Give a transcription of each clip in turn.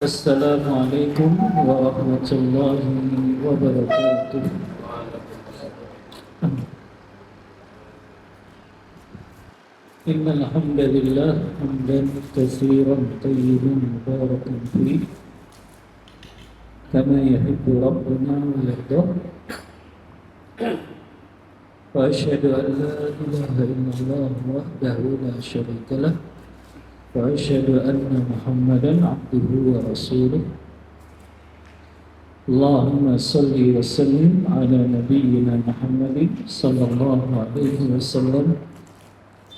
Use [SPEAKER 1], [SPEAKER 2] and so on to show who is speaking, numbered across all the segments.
[SPEAKER 1] Assalamualaikum warahmatullahi wabarakatuh. Innal hamdalillah hamdan katsiran tayyiban mubarakan fihi kama yuhibbu rabbuna wa yardah. Wa asyhadu an la ilaha illallah wahdahu la syarika lah wa asyhadu anna Muhammadan abduhu wa rasuluh. Allahumma salli wa sallim ala nabiyyina Muhammadin sallallahu alaihi wasallam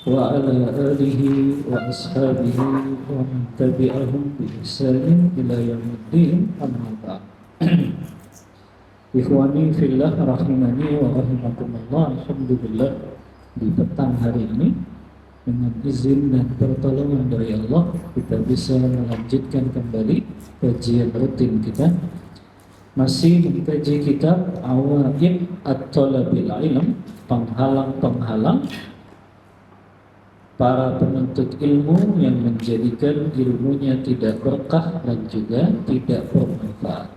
[SPEAKER 1] wa ala alihi wa ashabihi wa man tabi'ahum bi ihsanin ila yaumiddin, amma ba'd. Ikhwani fillah rahimani wa rahimakumullah. Alhamdulillah, di petang hari ini dengan izin dan pertolongan dari Allah kita bisa melanjutkan kembali kajian rutin kita, masih mengkaji kitab Awaid at-Talabil Ilm, penghalang-penghalang para penuntut ilmu yang menjadikan ilmunya tidak berkah dan juga tidak bermanfaat.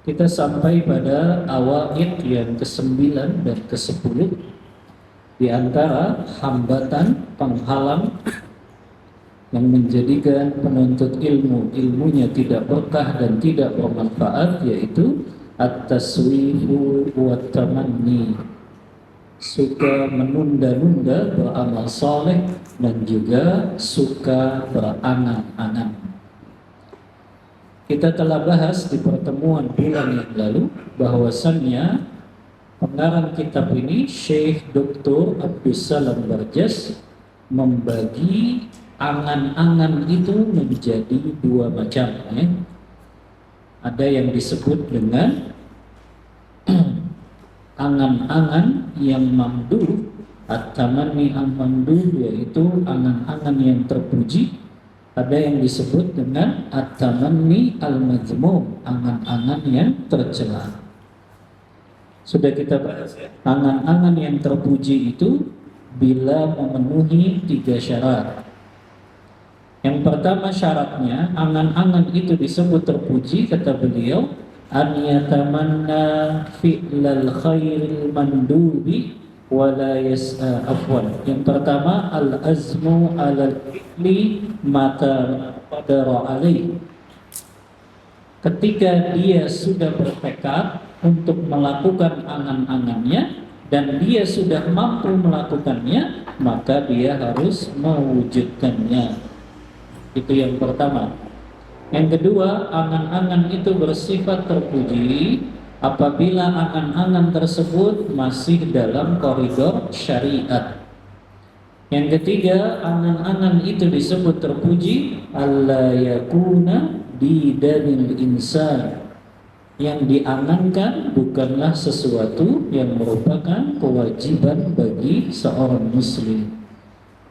[SPEAKER 1] Kita sampai pada awaid yang ke-9 dan ke-10. Di antara hambatan penghalang yang menjadikan penuntut ilmunya tidak berkah dan tidak bermanfaat, yaitu at-taswifu wa tamanni, suka menunda-nunda beramal saleh dan juga suka berangan-angan. Kita telah bahas di pertemuan bulan yang lalu bahwasannya pengarang kitab ini, Syekh Dr. Abdus Salam Barjas, membagi angan-angan itu menjadi dua macam. Ada yang disebut dengan angan-angan yang mamduh, at-tamanni al-mamduh, yaitu angan-angan yang terpuji. Ada yang disebut dengan at-tamanni al-madhmum, angan-angan yang tercela. Sudah kita bahas ya. Angan-angan yang terpuji itu bila memenuhi 3 syarat. Yang pertama syaratnya, angan-angan itu disebut terpuji, kata beliau, an yatamanna fi'lal khairil mandubi wala yas'a afwan. Yang pertama, al-azmu alal fi'li mata qadara alaih. Ketika dia sudah bertekad untuk melakukan angan-angannya dan dia sudah mampu melakukannya, maka dia harus mewujudkannya. Itu yang pertama. Yang kedua, angan-angan itu bersifat terpuji apabila angan-angan tersebut masih dalam koridor syariat. Yang ketiga, angan-angan itu disebut terpuji alla yakuna bidanil insan, yang diangankan bukanlah sesuatu yang merupakan kewajiban bagi seorang muslim.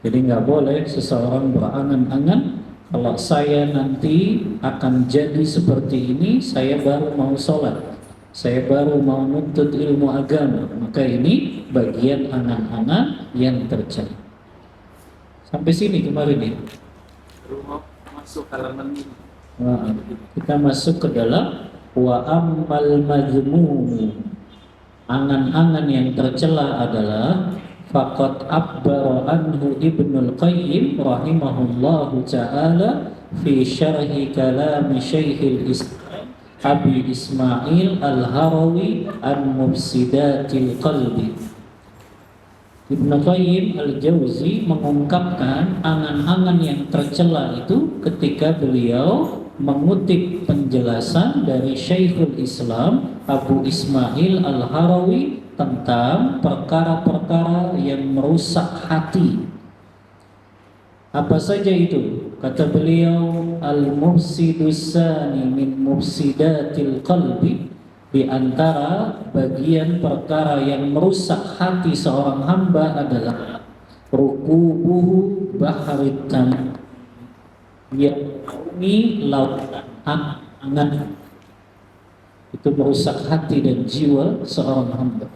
[SPEAKER 1] Jadi nggak boleh seseorang berangan-angan, kalau saya nanti akan jadi seperti ini, saya baru mau sholat, saya baru mau nuntut ilmu agama, maka ini bagian angan-angan yang tercela. Sampai sini kemarin ya. Masuk halaman ini. Nah, kita masuk ke dalam wa ammal madhmum. Angan-angan yang tercela adalah faqad abbara anhu Ibnul Qayyim rahimahullahu ta'ala fi syarhi kalam Syekhul Islam Abi Ismail Al-Harawi an mufsidatil qalbi. Ibnu Qayyim Al-Jauzi mengungkapkan angan-angan yang tercela itu ketika beliau mengutip penjelasan dari Syekhul Islam Abu Ismail Al-Harawi tentang perkara-perkara yang merusak hati. Apa saja itu? Kata beliau, al-mufsidus sani min mufsidatil qalbi, di antara bagian perkara yang merusak hati seorang hamba adalah rukubuhu baharit tanah, yakni lautan angan. Itu merusak hati dan jiwa seorang hamba.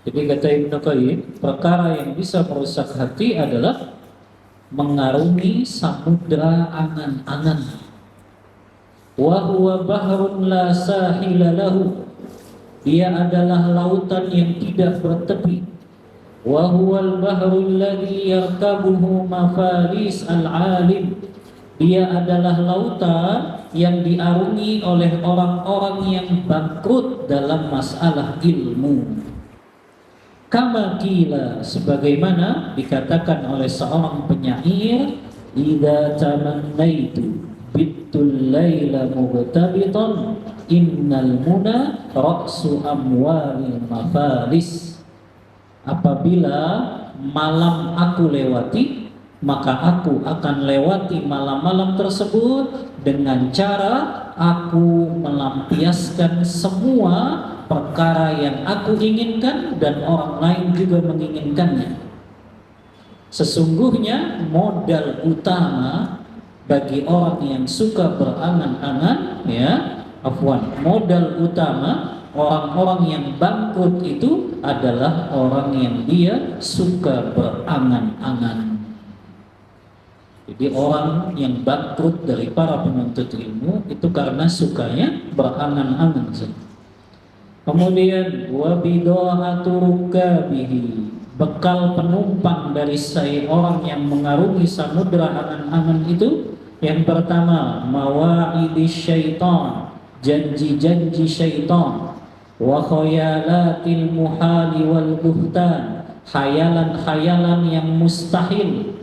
[SPEAKER 1] Jadi kata Ibnu Qayyim, perkara yang bisa merusak hati adalah mengarungi samudra angan-angan. Wa huwa bahrun la sahila lahu. Dia adalah lautan yang tidak bertepi. Wa huwal bahrul ladzi yarkabuhu mafaris al-alim. Dia adalah lautan yang diarungi oleh orang-orang yang bangkrut dalam masalah ilmu. Kama qila, sebagaimana dikatakan oleh seorang penyair, idza tamannaitu bittul laila mubtabitan innal muna ra'su amwalil mafalis. Apabila malam aku lewati, maka aku akan lewati malam-malam tersebut dengan cara aku melampiaskan semua perkara yang aku inginkan dan orang lain juga menginginkannya. Sesungguhnya modal utama bagi orang yang suka berangan-angan, modal utama orang-orang yang bangkrut itu adalah orang yang dia suka berangan-angan. Jadi orang yang bangkrut dari para penuntut ilmu itu karena sukanya berangan-angan. Kemudian wabidhatu rukabihi, bekal penumpang dari orang yang mengarungi samudra angan-angan itu, yang pertama mawa'idis syaitan, janji-janji syaitan, wa khayalatil muhali wal buhtan, khayalan-khayalan yang mustahil.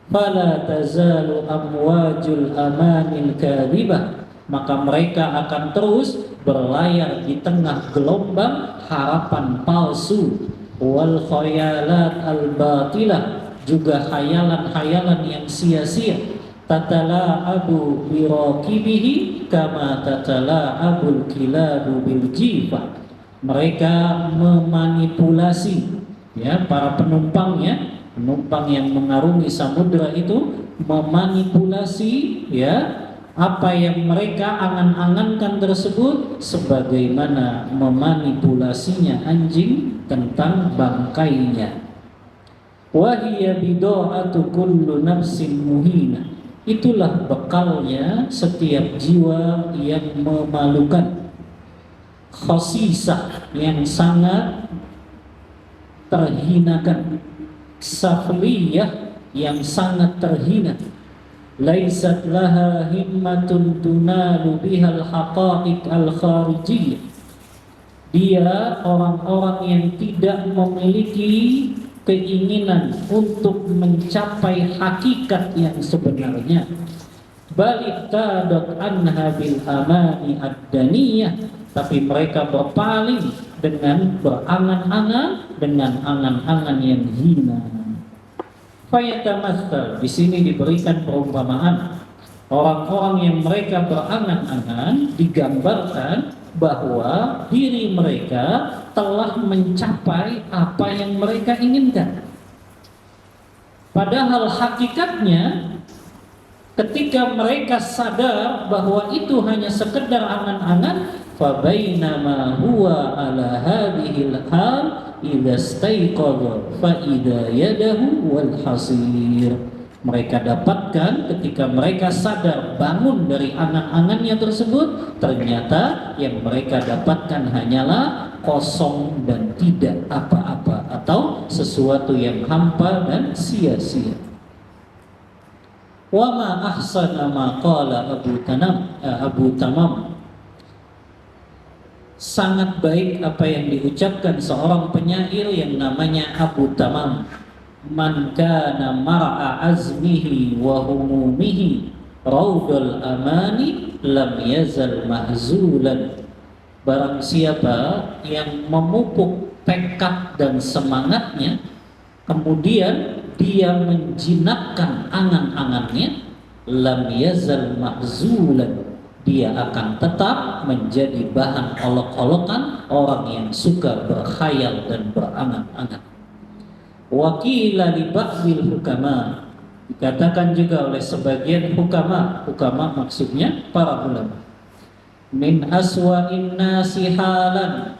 [SPEAKER 1] Fala tazalu amwajul amanil kadhibah, maka mereka akan terus berlayar di tengah gelombang harapan palsu. Wal khayalat al batilah, juga khayalan-khayalan yang sia-sia. Tatala'abu biraqibihi kama tatala'abul kilabu bil jifah. Mereka memanipulasi para penumpangnya, penumpang yang mengarungi samudra itu memanipulasi apa yang mereka angan-angankan tersebut sebagaimana memanipulasinya anjing tentang bangkainya. Wa hiya bida'atu kullu nafsin muhina. Itulah bekalnya setiap jiwa yang memalukan, khasisah yang sangat terhinakan, safliyah yang sangat terhina. Laisat laha himmatun tunalu bihal haqa'iq al-kharijiyah. Dia orang-orang yang tidak memiliki keinginan untuk mencapai hakikat yang sebenarnya. Balik tadat anha bil amani ad-daniyah, tapi mereka berpaling dengan berangan-angan, dengan angan-angan yang hina. Fayatamatsal, di sini diberikan perumpamaan orang-orang yang mereka berangan-angan, digambarkan bahwa diri mereka telah mencapai apa yang mereka inginkan. Padahal hakikatnya ketika mereka sadar bahwa itu hanya sekedar angan-angan, fa bainama huwa ala hadhil hal idza staiqadha fa idza yadahu wal hasir. Mereka dapatkan ketika mereka sadar bangun dari angan-angannya tersebut, ternyata yang mereka dapatkan hanyalah kosong dan tidak apa-apa, atau sesuatu yang hampa dan sia-sia. Wa ma ahsana ma qala Abu Tamam. Sangat baik apa yang diucapkan seorang penyair yang namanya Abu Tamam. Man kana mar'a azmihi wa humumihi raudul amani lam yazal mahzulan. Barang siapa yang memupuk tekad dan semangatnya, kemudian dia menjinakkan angan-angannya, lam yazal mahzulan, dia akan tetap menjadi bahan olok-olokan orang yang suka berkhayal dan berangan-angan. Wakila li ba'dil hukama, dikatakan juga oleh sebagian hukama maksudnya para ulama, min aswa'in nasi halan,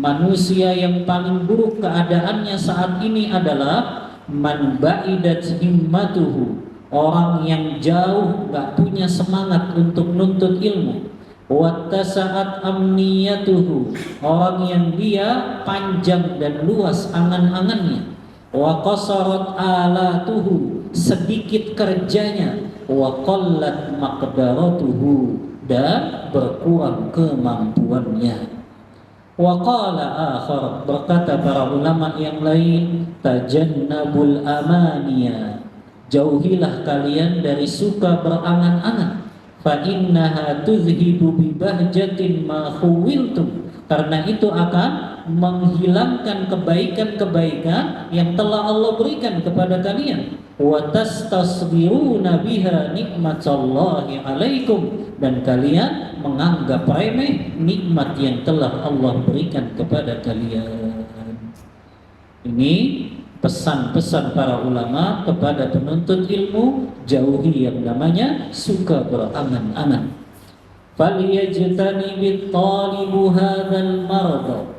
[SPEAKER 1] Manusia yang paling buruk keadaannya saat ini adalah man ba'idat himmatuhu, orang yang jauh gak punya semangat untuk nuntut ilmu. Wattasa'at amniyatuhu, orang yang dia panjang dan luas angan-angannya. Wa qasarat alatuhu, sedikit kerjanya. Wa qallat maqdaratuhu, dan berkurang kemampuannya. Wa qala akhar, berkata para ulama yang lain, tajannabul amaniya, jauhilah kalian dari suka berangan-angan. Fa innaha tuzhibu bi bahjatin ma khuwiltum, karena itu akan menghilangkan kebaikan-kebaikan yang telah Allah berikan kepada kalian. Wa tastasghiruna biha nikmatallahi alaikum, dan kalian menganggap remeh nikmat yang telah Allah berikan kepada kalian. Ini pesan-pesan para ulama kepada penuntut ilmu, jauhi yang namanya suka berangan-angan. Falyajtanibit talibu hadzal marad,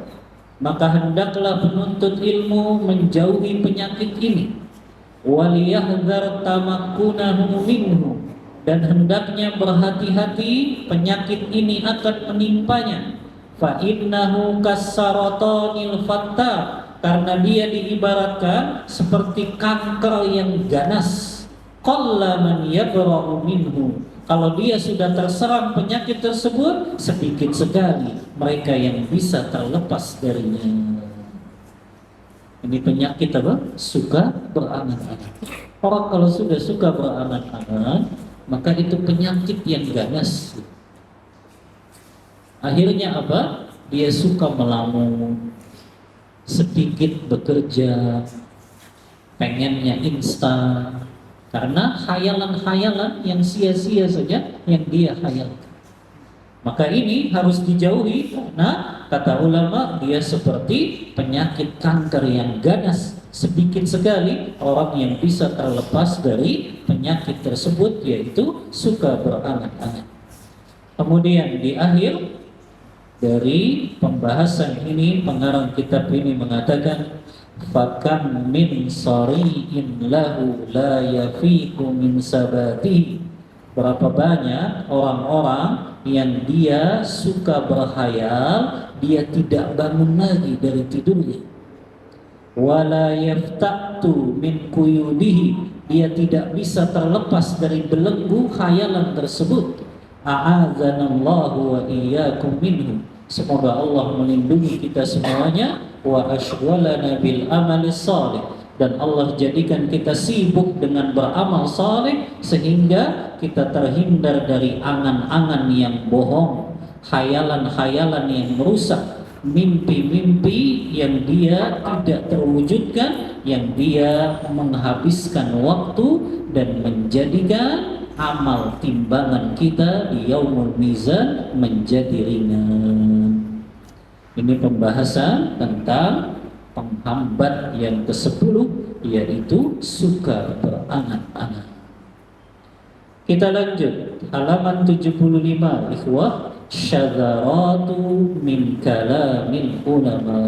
[SPEAKER 1] maka hendaklah penuntut ilmu menjauhi penyakit ini. Waliyahdhar tamakkunahu minhu, dan hendaknya berhati-hati penyakit ini akan menimpanya. Fa innahu kassaratanil fattar, karena dia diibaratkan seperti kanker yang ganas. Qalla man yabra'u minhu, kalau dia sudah terserang penyakit tersebut, sedikit sekali mereka yang bisa terlepas darinya. Ini penyakit apa? Suka berangan-angan. Orang kalau sudah suka berangan-angan, maka itu penyakit yang ganas. Akhirnya apa? Dia suka melamun, sedikit bekerja, pengennya instan, karena khayalan-khayalan yang sia-sia saja yang dia khayalkan. Maka ini harus dijauhi, karena kata ulama dia seperti penyakit kanker yang ganas. Sedikit sekali orang yang bisa terlepas dari penyakit tersebut, yaitu suka berangan-angan. Kemudian di akhir dari pembahasan ini, pengarang kitab ini mengatakan, fakam min sari'in lahu la yafiqu min sabatihi, berapa banyak orang-orang yang dia suka berkhayal, dia tidak bangun lagi dari tidurnya. Wala yaftatu min quyudihi, dia tidak bisa terlepas dari belenggu khayalan tersebut. A'adzanallahu wa iyyakum minhu, semoga Allah melindungi kita semuanya. Wa asyghhalana bil amali shalih, dan Allah jadikan kita sibuk dengan beramal saleh sehingga kita terhindar dari angan-angan yang bohong, khayalan-khayalan yang merusak, mimpi-mimpi yang dia tidak terwujudkan, yang dia menghabiskan waktu dan menjadikan amal timbangan kita di yaumul mizan menjadi ringan. Ini pembahasan tentang penghambat yang ke-10, yaitu suka berangan-angan. Kita lanjut halaman 75, ikhwah, syadharatu min kalamil ulama.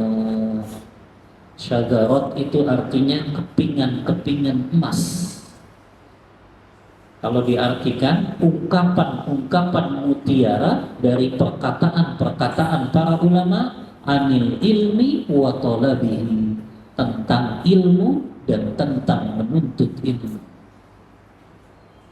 [SPEAKER 1] Syadharat itu artinya kepingan-kepingan emas. Kalau diartikan ungkapan-ungkapan mutiara dari perkataan-perkataan para ulama, anil ilmi wa talabihi, tentang ilmu dan tentang menuntut ilmu.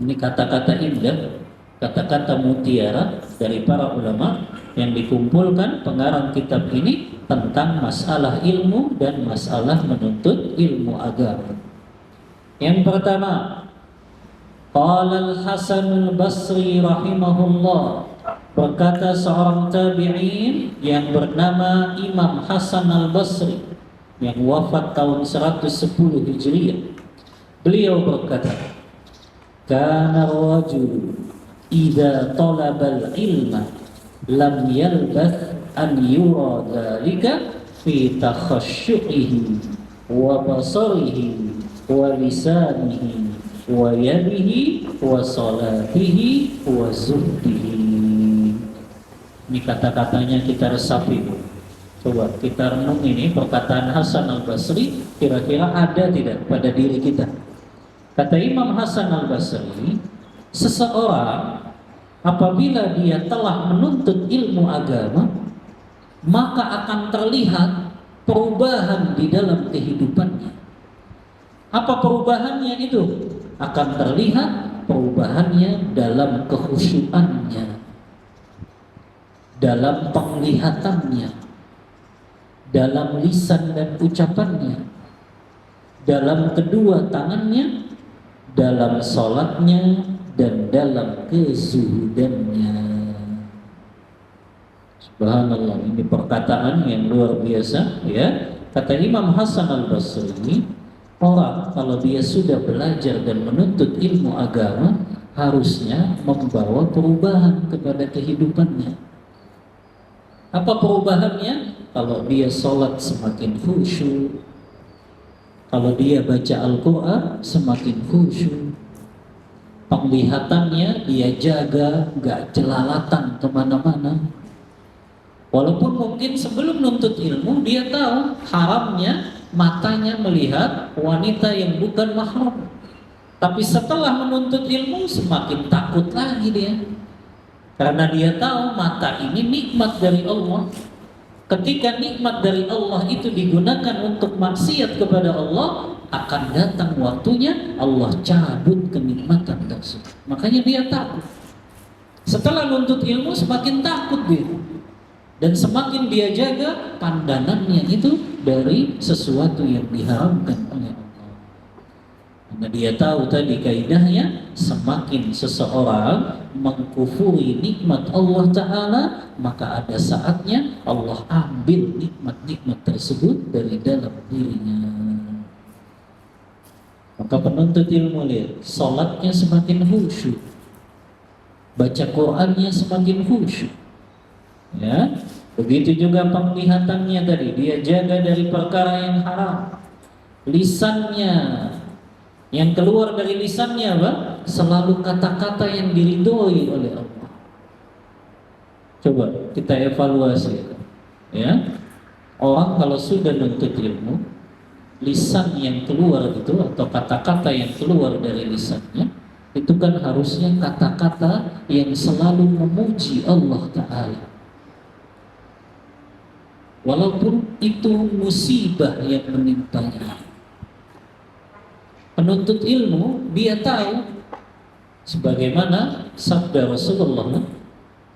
[SPEAKER 1] Ini kata-kata indah, kata-kata mutiara dari para ulama yang dikumpulkan pengarang kitab ini tentang masalah ilmu dan masalah menuntut ilmu agama. Yang pertama, qala al-Hasan al-Basri rahimahullah, berkata seorang tabi'in yang bernama Imam Hasan al-Basri yang wafat tahun 110 Hijriah. Beliau berkata, kana rajul idza talaba al-ilma lam yalbath an yura dhalika fi takhasyu'ihi wa basarihi wa lisanihi wa yadihi wa salatihi wa zuhdihi. Ini kata-katanya kita resapi. Coba kita renung ini perkataan Hasan al-Basri kira-kira ada tidak pada diri kita. Kata Imam Hasan al-Basri, seseorang apabila dia telah menuntut ilmu agama, maka akan terlihat perubahan di dalam kehidupannya. Apa perubahannya itu? Akan terlihat perubahannya dalam kekhusyuannya, dalam penglihatannya, dalam lisan dan ucapannya, dalam kedua tangannya, dalam sholatnya, dan dalam kezuhudannya. Subhanallah, ini perkataan yang luar biasa, ya. Kata Imam Hasan al-Basri, orang kalau dia sudah belajar dan menuntut ilmu agama, harusnya membawa perubahan kepada kehidupannya. Apa perubahannya? Kalau dia sholat semakin khusyuk, kalau dia baca Al-Quran semakin khusyuk, penglihatannya dia jaga, gak jelalatan kemana-mana. Walaupun mungkin sebelum nuntut ilmu dia tahu haramnya matanya melihat wanita yang bukan mahram, tapi setelah menuntut ilmu semakin takut lagi dia, karena dia tahu mata ini nikmat dari Allah. Ketika nikmat dari Allah itu digunakan untuk maksiat kepada Allah, akan datang waktunya Allah cabut kenikmatan tersebut. Makanya dia takut. Setelah nuntut ilmu semakin takut dia, dan semakin dia jaga pandangannya itu dari sesuatu yang diharamkan oleh Allah. Karena dia tahu tadi kaidahnya, semakin seseorang mengkufuri nikmat Allah Ta'ala, maka ada saatnya Allah ambil nikmat-nikmat tersebut dari dalam dirinya. Maka penuntut ilmu lihat, salatnya semakin khusyuk, baca Qur'annya semakin khusyuk, ya. Begitu juga penglihatannya tadi, dia jaga dari perkara yang haram. Lisannya, yang keluar dari lisannya apa? Selalu kata-kata yang diridhoi oleh Allah. Coba kita evaluasi, ya. Orang kalau sudah nuntut ilmu, lisan yang keluar itu atau kata-kata yang keluar dari lisannya itu kan harusnya kata-kata yang selalu memuji Allah Ta'ala. Walaupun itu musibah yang menimpanya, penuntut ilmu dia tahu, sebagaimana sabda Rasulullah,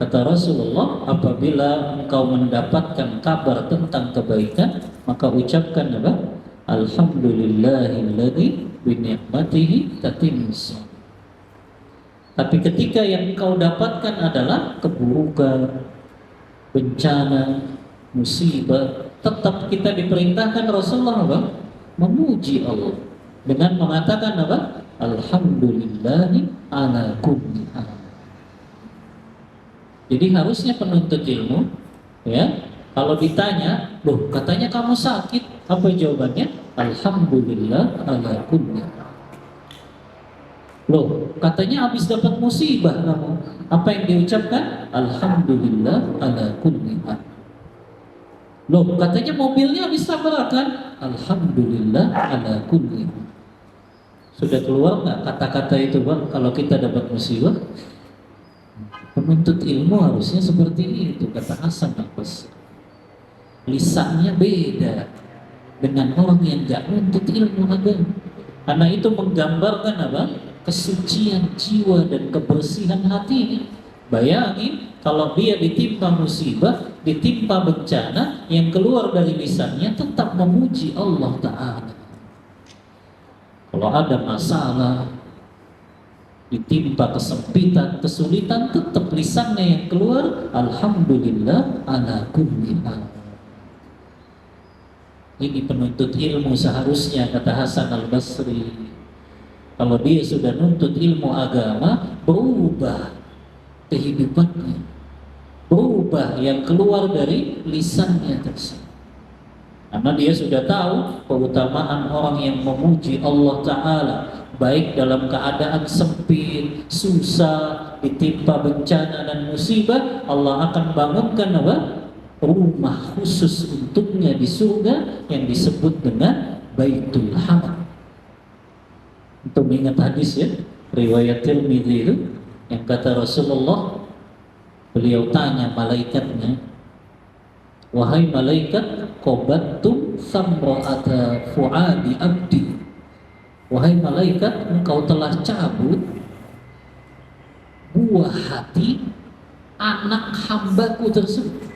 [SPEAKER 1] kata Rasulullah, apabila engkau mendapatkan kabar tentang kebaikan, maka ucapkan apa? Alhamdulillahilladzi bi ni'matihi tatimmus. Tapi ketika yang engkau dapatkan adalah keburukan, bencana, musibah, tetap kita diperintahkan Rasulullah apa? Memuji Allah dengan mengatakan apa? Alhamdulillahi ala kulli hal. Jadi harusnya penuntut ilmu, ya, kalau ditanya, loh katanya kamu sakit, apa jawabannya? Alhamdulillah ala kulli hal. Loh katanya habis dapat musibah kamu, apa yang diucapkan? Alhamdulillah ala kulli hal. Loh katanya mobilnya habis tabrakan, Alhamdulillah ala kulli hal. Sudah keluar nggak kata-kata itu Bang kalau kita dapat musibah? Penuntut ilmu harusnya seperti itu, kata Hasan al-Basri. Lisannya beda dengan orang yang nggak nuntut ilmu agama. Karena itu menggambarkan apa? Kesucian jiwa dan kebersihan hatinya. Bayangin kalau dia ditimpa musibah, ditimpa bencana, yang keluar dari lisannya tetap memuji Allah Ta'ala. Kalau ada masalah, ditimpa kesempitan, kesulitan, tetap lisannya yang keluar Alhamdulillah ala kulli hal. Ini penuntut ilmu seharusnya, kata Hasan al-Basri. Kalau dia sudah nuntut ilmu agama, berubah kehidupannya, berubah yang keluar dari lisannya tersebut. Karena dia sudah tahu keutamaan orang yang memuji Allah Ta'ala, baik dalam keadaan sempit, susah, ditimpa bencana dan musibah, Allah akan bangunkan apa? rumah khusus untuknya di surga yang disebut dengan Baitul Hamd. Untuk mengingat hadis ya, riwayat Tirmidzi itu yang kata Rasulullah, beliau tanya malaikatnya, wahai malaikat, qabattum samra'ata fuadi abdi. Wahai malaikat, engkau telah cabut buah hati anak hambaku tersebut.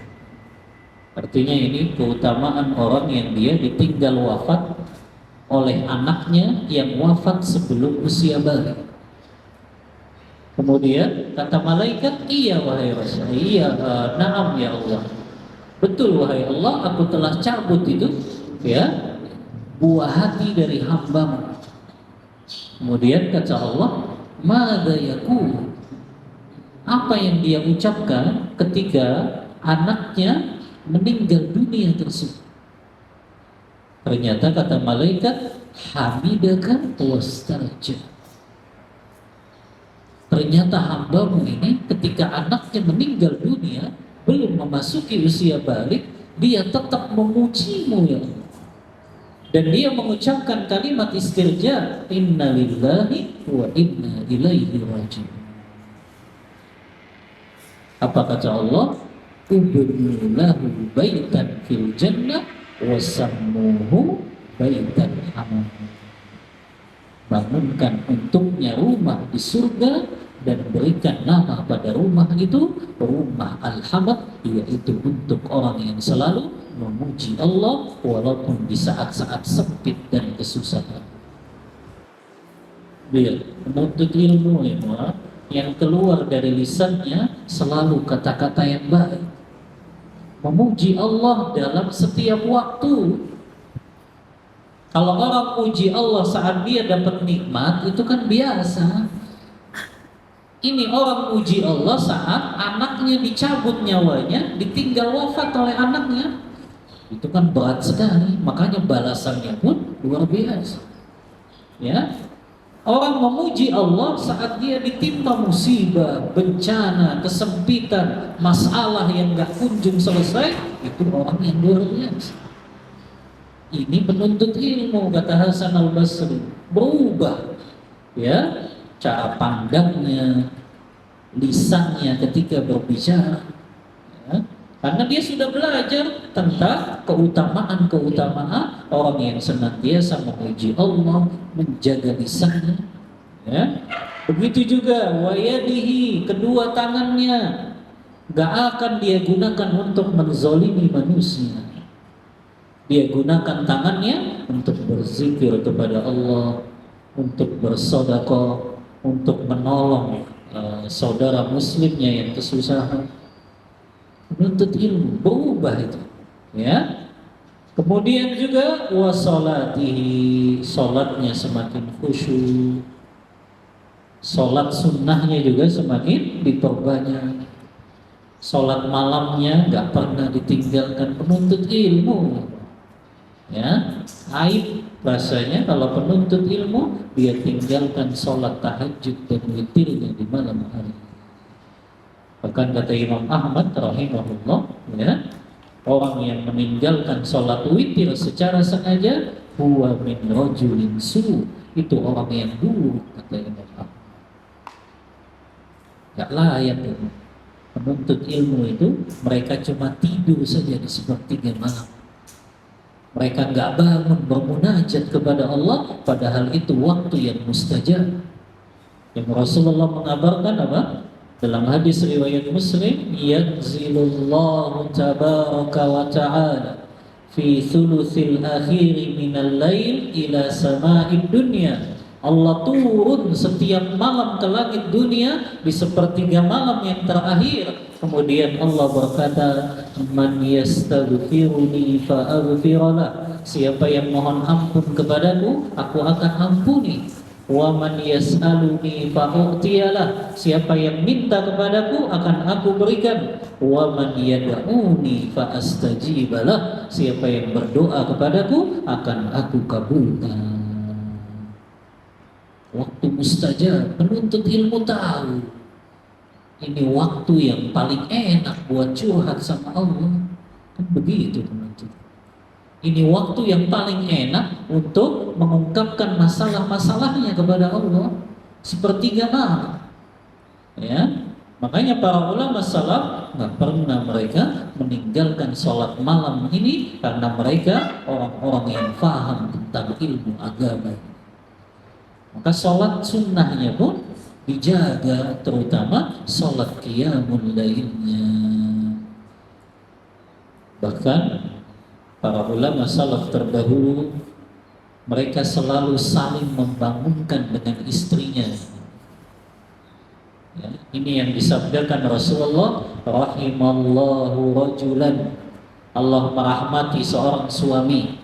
[SPEAKER 1] Artinya ini keutamaan orang yang dia ditinggal wafat oleh anaknya yang wafat sebelum usia balik. Kemudian kata malaikat, iya wahai Rasul, iya, na'am ya Allah, betul wahai Allah, aku telah cabut itu ya buah hati dari hambamu. Kemudian kata Allah, madza yaqul, apa yang dia ucapkan ketika anaknya meninggal dunia tersebut. Ternyata kata malaikat, hamidaka wastarja. Ternyata hambamu ini ketika anaknya meninggal dunia, belum memasuki usia balik, dia tetap memujimu ya Allah. Dan dia mengucapkan kalimat istirja, inna lillahi wa inna ilaihi raji'un. Apa kata Allah? Ubnu lahu baitan fil jannah wasammuhu baitan hamam. Bangunkan untuknya rumah di surga dan berikan nama pada rumah itu rumah Al-Hamd, yaitu untuk orang yang selalu memuji Allah walaupun di saat-saat sempit dan kesusahan. Dia menuntut ilmu yang keluar dari lisannya selalu kata-kata yang baik, memuji Allah dalam setiap waktu. Kalau orang puji Allah saat dia dapat nikmat, itu kan biasa. Ini orang puji Allah saat anaknya dicabut nyawanya, ditinggal wafat oleh anaknya. Itu kan berat sekali, makanya balasannya pun luar biasa. Ya, orang memuji Allah saat dia ditimpa musibah, bencana, kesempitan, masalah yang gak kunjung selesai, itu orang yang luar biasa. Ini penuntut ilmu, kata Hasan Al-Basri, berubah ya cara pandangnya, lisannya ketika berbicara ya. Karena dia sudah belajar tentang keutamaan orang yang senantiasa memuji Allah, menjaga lisannya ya. Begitu juga wayadihi, kedua tangannya gak akan dia gunakan untuk menzolimi manusia. Dia gunakan tangannya untuk berzikir kepada Allah, untuk bersedekah, untuk menolong saudara muslimnya yang kesusahan. Menuntut ilmu, berubah itu ya. Kemudian juga wasolatihi, solatnya semakin khusyuk, solat sunnahnya juga semakin diperbanyak, solat malamnya gak pernah ditinggalkan. Penuntut ilmu ya, aib rasanya kalau penuntut ilmu dia tinggalkan sholat tahajud dan witirnya di malam hari. Bahkan kata Imam Ahmad rahimahullah ya, orang yang meninggalkan sholat witir secara sengaja huwa min rajulin su, itu orang yang buruk, kata Imam Ahmad. Gak layak itu. Penuntut ilmu itu mereka cuma tidur saja di sepertiga malam. Mereka nggak bangun bermunajat kepada Allah, padahal itu waktu yang mustajab. Yang Rasulullah mengabarkan apa? Dalam hadis riwayat Muslim, yanzilullahu tabaraka wa ta'ala fi thuluthil akhiri minal lail ila sama'id dunya. Allah turun setiap malam ke langit dunia di sepertiga malam yang terakhir. Kemudian Allah berkata, man yastaghfiruni fa'aghfiralah. Siapa yang mohon ampun kepadaku, aku akan ampuni. Wa man yas'aluni fa'u'tiyalah. Siapa yang minta kepadaku, akan aku berikan. Wa man yad'uni fa'astajibalah. Siapa yang berdoa kepadaku, akan aku kabulkan. Waktu mustajab, penuntut ilmu tahu ini waktu yang paling enak buat curhat sama Allah. Kan begitu teman-teman. Ini waktu yang paling enak untuk mengungkapkan masalah-masalahnya kepada Allah. Sepertiga malam, ya. Makanya para ulama salaf nggak pernah mereka meninggalkan sholat malam ini karena mereka orang-orang yang paham tentang ilmu agama. Maka sholat sunnahnya pun dijaga, terutama sholat qiyamul lailnya. Bahkan para ulama salaf terdahulu mereka selalu saling membangunkan dengan istrinya. Ya, ini yang disabdakan Rasulullah, rahimallahu rajulan, Allah merahmati seorang suami,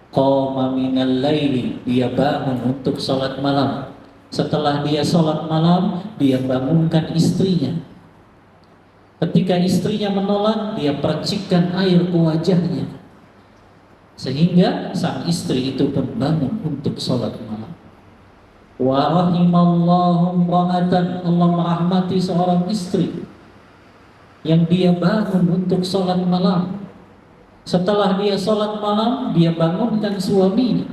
[SPEAKER 1] qama minal laili, dia bangun untuk salat malam. Setelah dia salat malam, dia bangunkan istrinya. Ketika istrinya menolak, dia percikkan air ke wajahnya, sehingga sang istri itu pun bangun untuk salat malam. Wa rahimallahu imra'atan, Allah merahmati seorang istri yang dia bangun untuk salat malam. Setelah dia salat malam, dia bangunkan suaminya.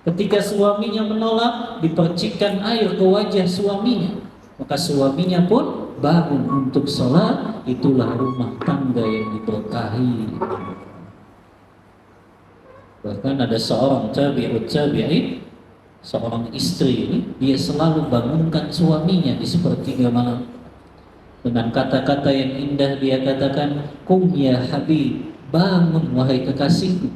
[SPEAKER 1] Ketika suaminya menolak, dipercikkan air ke wajah suaminya. Maka suaminya pun bangun untuk salat. Itulah rumah tangga yang diberkahi. Bahkan ada seorang tabi'in, seorang istri ini, dia selalu bangunkan suaminya di sepertiga malam. Dengan kata-kata yang indah dia katakan, "Qum ya habib, bangun wahai kekasihku.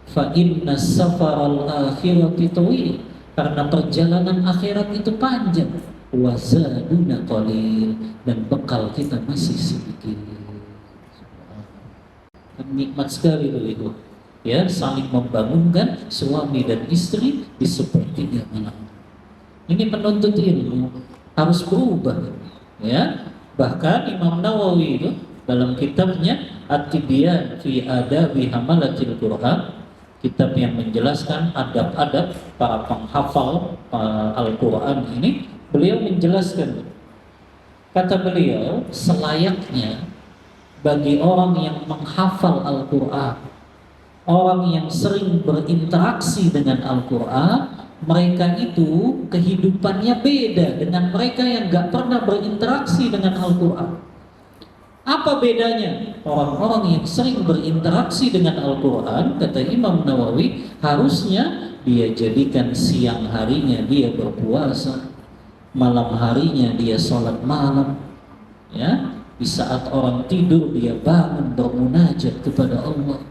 [SPEAKER 1] Fa inna safaral akhirati tawil, karena perjalanan akhirat itu panjang. Wa zaduna qalil, dan bekal kita masih sedikit." Nikmat sekali itu. Ya, saling membangunkan suami dan istri di sepertiga malam. Ini penuntut ilmu harus berubah, ya. Bahkan Imam Nawawi itu dalam kitabnya At-Tibyan fi Adabi Hamalatil Quran, kitab yang menjelaskan adab-adab para penghafal Al-Quran ini, beliau menjelaskan, kata beliau, selayaknya bagi orang yang menghafal Al-Quran, orang yang sering berinteraksi dengan Al-Quran, mereka itu kehidupannya beda dengan mereka yang gak pernah berinteraksi dengan Al-Quran. Apa bedanya? Orang-orang yang sering berinteraksi dengan Al-Quran, kata Imam Nawawi, harusnya dia jadikan siang harinya dia berpuasa, malam harinya dia sholat malam, ya. Di saat orang tidur dia bangun bermunajat kepada Allah.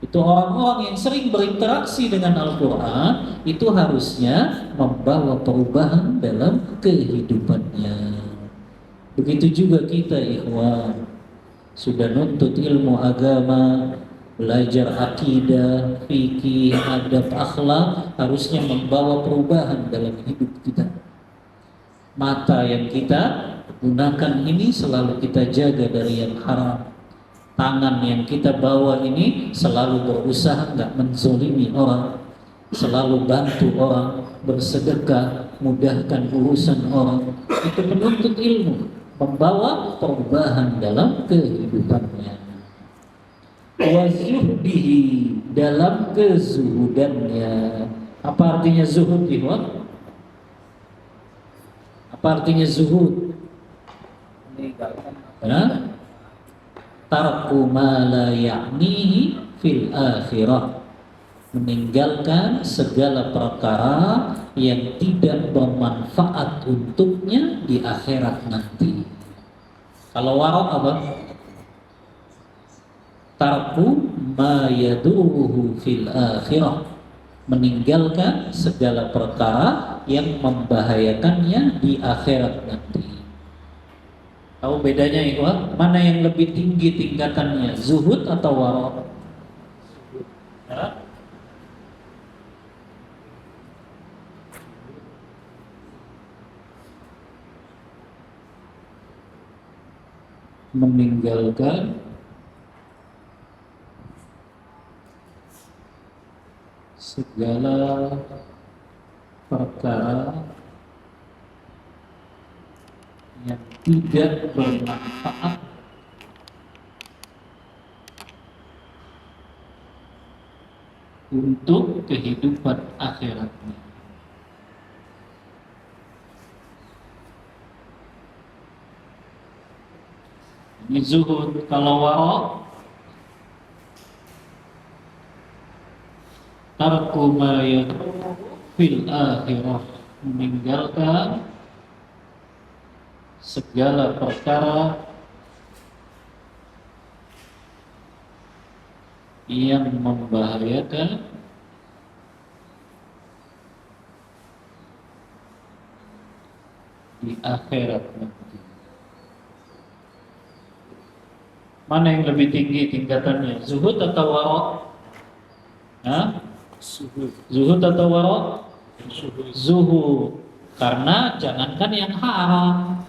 [SPEAKER 1] Itu orang-orang yang sering berinteraksi dengan Al-Quran, itu harusnya membawa perubahan dalam kehidupannya. Begitu juga kita, ikhwan, sudah nuntut ilmu agama, belajar akidah, fikih, adab, akhlak, harusnya membawa perubahan dalam hidup kita. Mata yang kita gunakan ini selalu kita jaga dari yang haram. Tangan yang kita bawa ini selalu berusaha nggak menzolimi orang, selalu bantu orang, bersedekah, mudahkan urusan orang. Itu menuntut ilmu, membawa perubahan dalam kehidupannya. Wa zuhdihi, dalam kezuhudannya. Apa artinya zuhud, ikhwan? Apa artinya zuhud? Nah, tarku ma la ya'nihi fil akhirah, meninggalkan segala perkara yang tidak bermanfaat untuknya di akhirat nanti. Kalau warok apa? Tarku ma yaduruhu fil akhirah, meninggalkan segala perkara yang membahayakannya di akhirat nanti. Tahu bedanya itu? Mana yang lebih tinggi tingkatannya, zuhud atau warok? Ya. Meninggalkan segala perkara yang tidak bermanfaat untuk kehidupan akhiratnya. Ini zuhud. Kalau wara, tarku ma yadurru fil akhirah, meninggalkan segala perkara yang membahayakan di akhirat nanti. Mana yang lebih tinggi tingkatannya? Zuhud atau wara? Hah? Zuhud atau wara? Zuhud. Karena jangankan yang haram,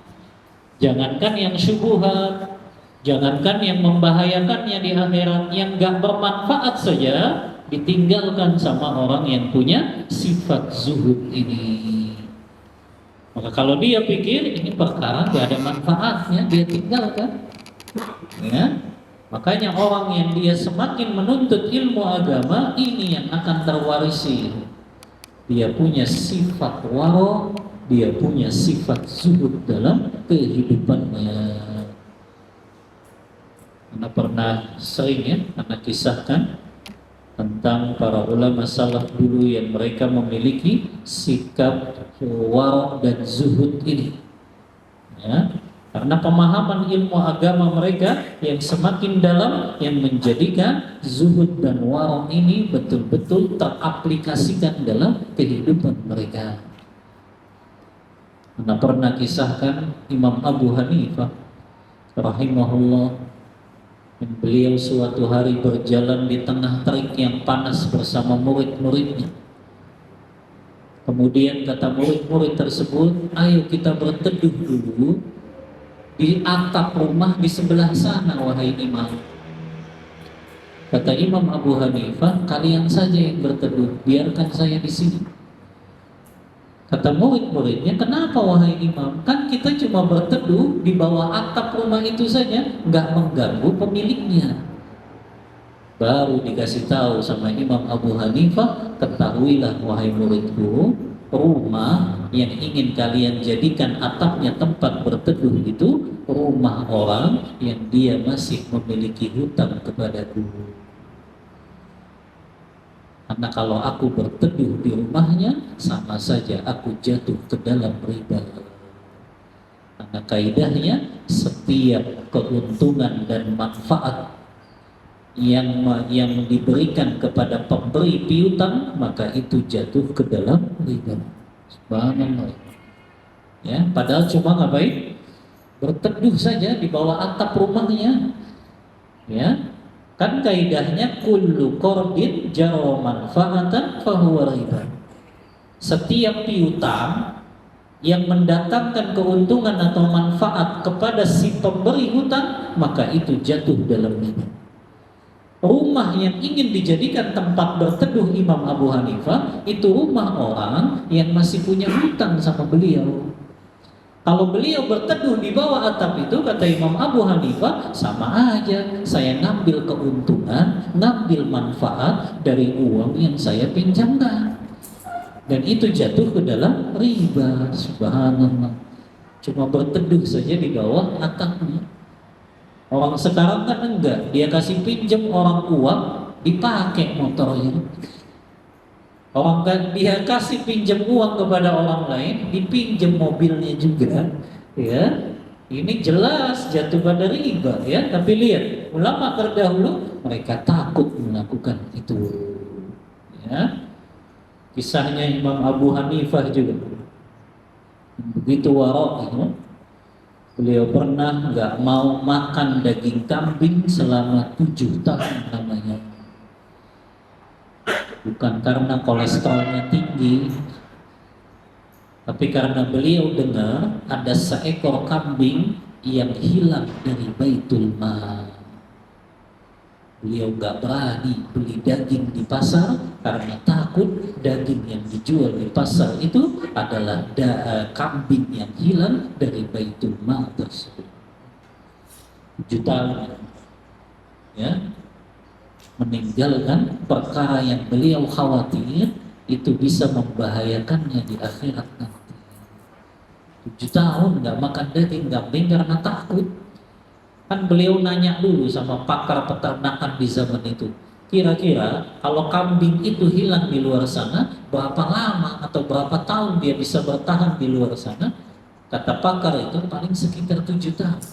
[SPEAKER 1] jangankan yang syubhat, jangankan yang membahayakannya di akhirat, yang gak bermanfaat saja ditinggalkan sama orang yang punya sifat zuhud ini. Maka kalau dia pikir ini perkara gak ada manfaatnya, dia tinggalkan. Ya, makanya orang yang dia semakin menuntut ilmu agama ini yang akan terwarisi. Dia punya sifat waro, dia punya sifat zuhud dalam kehidupannya. Anda pernah sering ya, Anda kisahkan tentang para ulama salaf dulu yang mereka memiliki sikap waro dan zuhud ini. Ya, karena pemahaman ilmu agama mereka yang semakin dalam, yang menjadikan zuhud dan wara ini betul-betul teraplikasikan dalam kehidupan mereka. Anda pernah kisahkan Imam Abu Hanifah rahimahullah, beliau suatu hari berjalan di tengah terik yang panas bersama murid-muridnya. Kemudian kata murid-murid tersebut, ayo kita berteduh dulu di atap rumah di sebelah sana, wahai imam. Kata Imam Abu Hanifah, kalian saja yang berteduh, biarkan saya di sini. Kata murid-muridnya, kenapa wahai imam? Kan kita cuma berteduh di bawah atap rumah itu saja, nggak mengganggu pemiliknya. Baru dikasih tahu sama Imam Abu Hanifah, ketahuilah wahai muridku, rumah yang ingin kalian jadikan atapnya tempat berteduh itu rumah orang yang dia masih memiliki hutang kepadaku. Karena kalau aku berteduh di rumahnya, sama saja aku jatuh ke dalam riba. Karena kaidahnya setiap keuntungan dan manfaat yang diberikan kepada pemberi piutang, maka itu jatuh ke dalam riba. Subhanallah. Ya, padahal cuma ngapain? Berteduh saja di bawah atap rumahnya. Ya, kan kaidahnya kullu qardin jara manfaatan fahuwa riba. Setiap piutang yang mendatangkan keuntungan atau manfaat kepada si pemberi hutang, maka itu jatuh dalam riba. Rumah yang ingin dijadikan tempat berteduh Imam Abu Hanifah itu rumah orang yang masih punya hutang sama beliau. Kalau beliau berteduh di bawah atap itu, kata Imam Abu Hanifah, sama aja saya ngambil keuntungan, ngambil manfaat dari uang yang saya pinjamkan. Dan itu jatuh ke dalam riba. Subhanallah. Cuma berteduh saja di bawah atapnya. Orang sekarang kan enggak, dia kasih pinjam orang uang, dipakai motornya. Orang kan dia kasih pinjam uang kepada orang lain, dipinjam mobilnya juga, ya. Ini jelas jatuh pada riba, ya. Tapi lihat, ulama terdahulu mereka takut melakukan itu, ya. Kisahnya Imam Abu Hanifah juga begitu warok, ya. Beliau pernah nggak mau makan daging kambing selama 7 tahun namanya. Bukan karena kolesterolnya tinggi, tapi karena beliau dengar ada seekor kambing yang hilang dari Baitul Mal. Beliau nggak berani beli daging di pasar karena takut daging yang dijual di pasar itu adalah kambing yang hilang dari Baitul Mal tersebut. Jutaan, ya. meninggalkan perkara yang beliau khawatir itu bisa membahayakannya di akhirat nanti. 7 tahun nggak makan daging kambing karena takut. Kan beliau nanya dulu sama pakar peternakan di zaman itu, kira-kira kalau kambing itu hilang di luar sana, berapa lama atau berapa tahun dia bisa bertahan di luar sana? Kata pakar itu paling sekitar 7 tahun.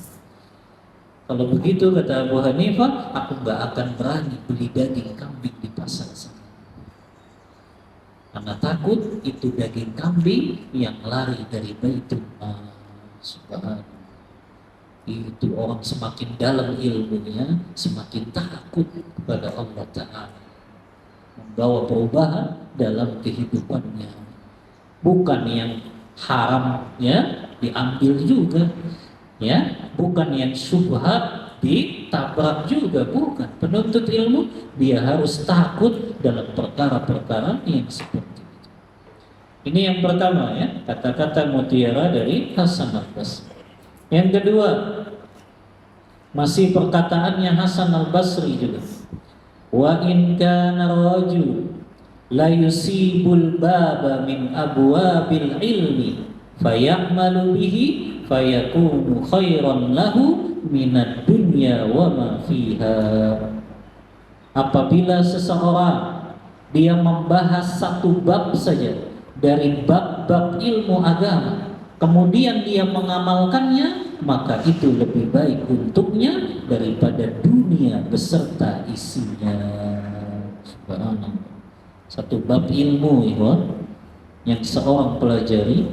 [SPEAKER 1] Kalau begitu kata Abu Hanifah, aku nggak akan berani beli daging kambing di pasar sana. Karena takut itu daging kambing yang lari dari Baitul Mal. Subhanallah. Itu orang semakin dalam ilmunya, semakin takut kepada Allah Ta'ala, membawa perubahan dalam kehidupannya. Bukan yang haram ya diambil juga, ya, bukan yang syubhat ditabrak juga, bukan. Penuntut ilmu dia harus takut dalam perkara-perkara yang seperti itu. Ini yang pertama ya, kata-kata mutiara dari Hasan al-Basri. Yang kedua, masih perkataannya Hasan al-Basri juga. Wa in kana rajul la yusibul baba min abwabil ilmi fayamalu bihi fayakunu khairan lahu minad dunya wa ma fiha. Apabila seseorang dia membahas satu bab saja dari bab-bab ilmu agama, kemudian dia mengamalkannya, maka itu lebih baik untuknya daripada dunia beserta isinya. Subhanallah. Satu bab ilmu yang seorang pelajari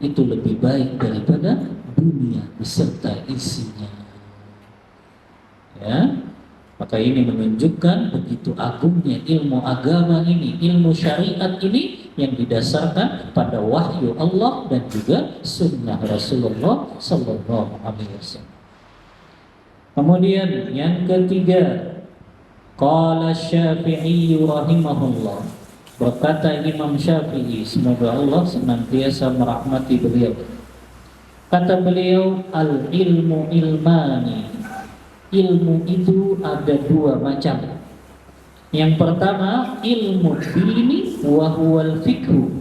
[SPEAKER 1] itu lebih baik daripada dunia beserta isinya. Ya, maka ini menunjukkan begitu agungnya ilmu agama ini, ilmu syariat ini yang didasarkan pada wahyu Allah dan juga sunnah Rasulullah Sallallahu Alaihi Wasallam. Kemudian yang ketiga, qala Syafi'i rahimahullah, berkata Imam Syafi'i, semoga Allah senantiasa merahmati beliau. Kata beliau, al ilmu ilmani, ilmu itu ada 2 macam. Yang pertama ilmu dini wa huwal fikhu.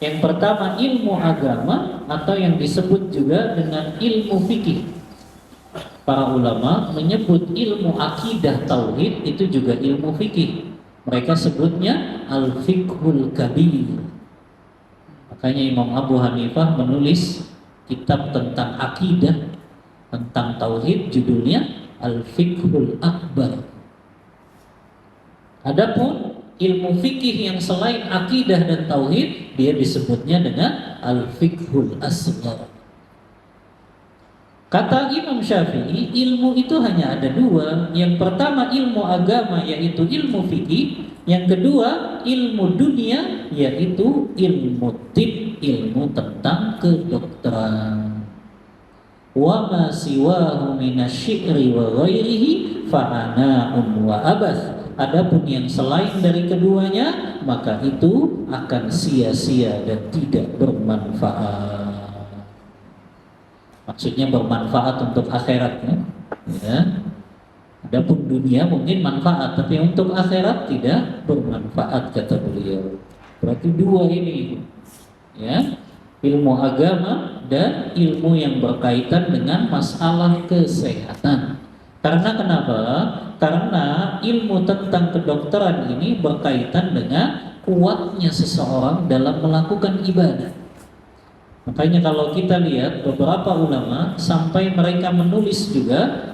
[SPEAKER 1] Yang pertama ilmu agama atau yang disebut juga dengan ilmu fikih. Para ulama menyebut ilmu akidah tauhid itu juga ilmu fikih. Mereka sebutnya al-fiqhul kabir. Makanya Imam Abu Hanifah menulis kitab tentang akidah, tentang tauhid, judulnya al-fiqhul akbar. Adapun ilmu fikih yang selain akidah dan tauhid, dia disebutnya dengan al-fiqhul asghar. Kata Imam Syafi'i, ilmu itu hanya ada 2. Yang pertama ilmu agama, yaitu ilmu fikih. Yang kedua ilmu dunia, yaitu ilmu tib, ilmu tentang kedokteran. Wa ma siwahu minasyi'ri wa ghairihi fa'ana'un wa abath. Adapun yang selain dari keduanya, maka itu akan sia-sia dan tidak bermanfaat. Maksudnya bermanfaat untuk akhiratnya, ya. Adapun dunia mungkin manfaat, tapi untuk akhirat tidak bermanfaat, kata beliau. Berarti 2 ini, ya, ilmu agama dan ilmu yang berkaitan dengan masalah kesehatan. Karena kenapa? Karena ilmu tentang kedokteran ini berkaitan dengan kuatnya seseorang dalam melakukan ibadah. Makanya kalau kita lihat beberapa ulama sampai mereka menulis juga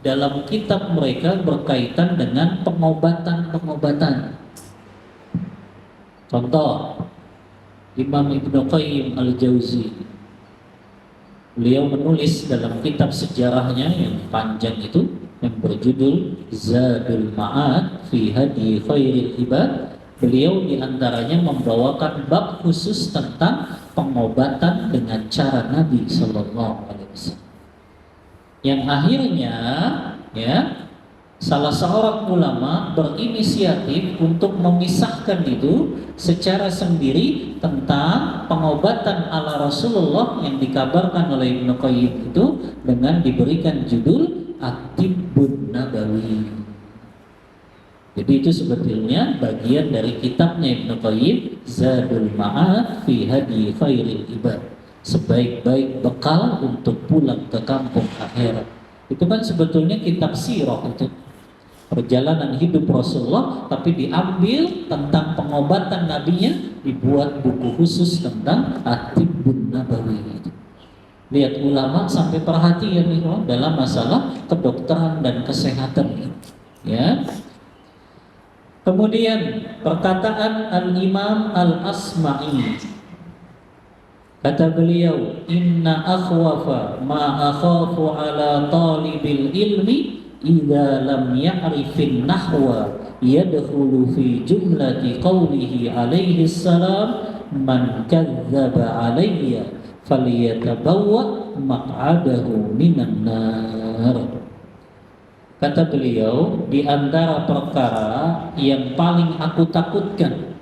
[SPEAKER 1] dalam kitab mereka berkaitan dengan pengobatan-pengobatan. Contoh, Imam Ibnu Qayyim al-Jauzi, beliau menulis dalam kitab sejarahnya yang panjang itu, yang berjudul Zadul Ma'ad fi Hadi Khairil Ibad. Beliau diantaranya membawakan bab khusus tentang pengobatan dengan cara Nabi Sallallahu Alaihi Wasallam. Yang akhirnya, ya, salah seorang ulama berinisiatif untuk memisahkan itu secara sendiri tentang pengobatan ala Rasulullah yang dikabarkan oleh Ibnu Qayyim itu dengan diberikan judul At-Tibbun Nabawi. Jadi itu sebetulnya bagian dari kitabnya Ibnu Qayyim, Zadul Ma'ad fi Hadi Khairil Ibad, sebaik-baik bekal untuk pulang ke kampung akhirat. Itu kan sebetulnya kitab sirah, itu perjalanan hidup Rasulullah, tapi diambil tentang pengobatan nabinya, dibuat buku khusus tentang At-Tibbun Nabawi. Lihat ulama sampai perhatian nih dalam masalah kedokteran dan kesehatan, ya. Kemudian perkataan Al-Imam Al-Asma'i, kata beliau, inna akhwafa ma akhafu ala talibil ilmi idza lam ya'rifin nahwa yadkhulu fi jumlati qawlihi alaihi salam man kadzdzaba alayya falyatabawwa maq'adahu minan nar. Kata beliau, di antara perkara yang paling aku takutkan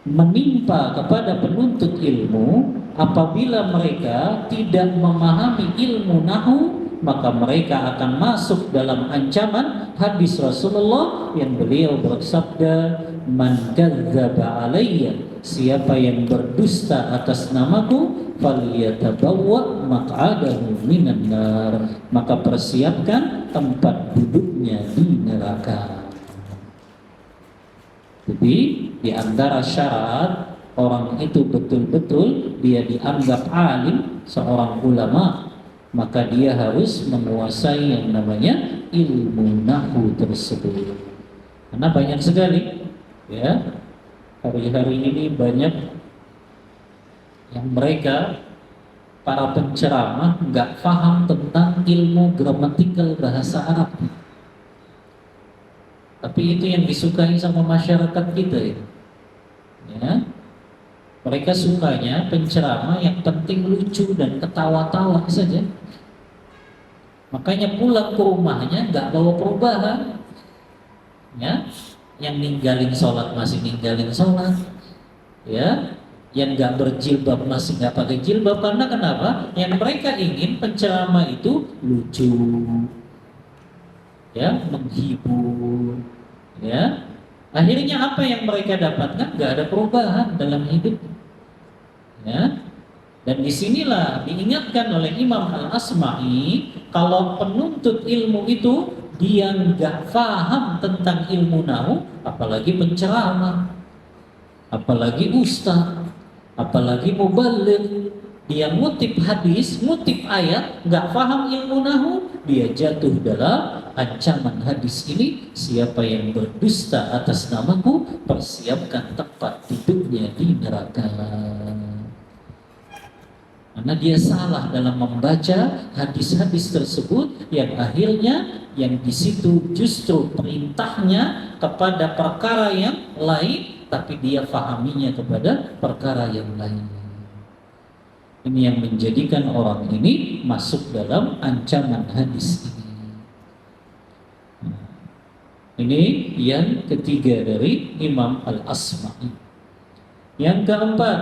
[SPEAKER 1] menimpa kepada penuntut ilmu apabila mereka tidak memahami ilmu nahu, maka mereka akan masuk dalam ancaman hadis Rasulullah yang beliau bersabda, man kadzdzaba alayya, siapa yang berdusta atas namaku, falyatabawwa maq'adahu minan nar, maka persiapkan tempat duduknya di neraka. Jadi di antara syarat orang itu betul-betul dia dianggap alim, seorang ulama, maka dia harus menguasai yang namanya ilmu nahwu tersebut. Karena banyak sekali, ya, hari-hari ini banyak yang mereka para penceramah nggak paham tentang ilmu gramatikal bahasa Arab. Tapi itu yang disukai sama masyarakat kita, ya. Mereka sukanya penceramah yang penting lucu dan ketawa-tawa saja. Makanya pulang ke rumahnya nggak bawa perubahan, ya. Yang ninggalin sholat masih ninggalin sholat, ya. Yang nggak berjilbab masih nggak pakai jilbab. Karena kenapa? Yang mereka ingin penceramah itu lucu, ya, menghibur, ya. Akhirnya apa yang mereka dapatkan? Nggak ada perubahan dalam hidup, ya. Dan disinilah diingatkan oleh Imam Al-Asma'i, kalau penuntut ilmu itu dia nggak paham tentang ilmu nahu, apalagi penceramah, apalagi ustaz, apalagi muballigh, dia ngutip hadis, ngutip ayat, nggak paham ilmu nahu, dia jatuh dalam ancaman hadis ini, siapa yang berdusta atas namaku, persiapkan tempat duduknya di neraka. Karena dia salah dalam membaca hadis-hadis tersebut, yang akhirnya yang di situ justru perintahnya kepada perkara yang lain, tapi dia fahaminya kepada perkara yang lain. Ini yang menjadikan orang ini masuk dalam ancaman hadis ini. Ini yang ketiga dari Imam Al-Asma'i. Yang keempat,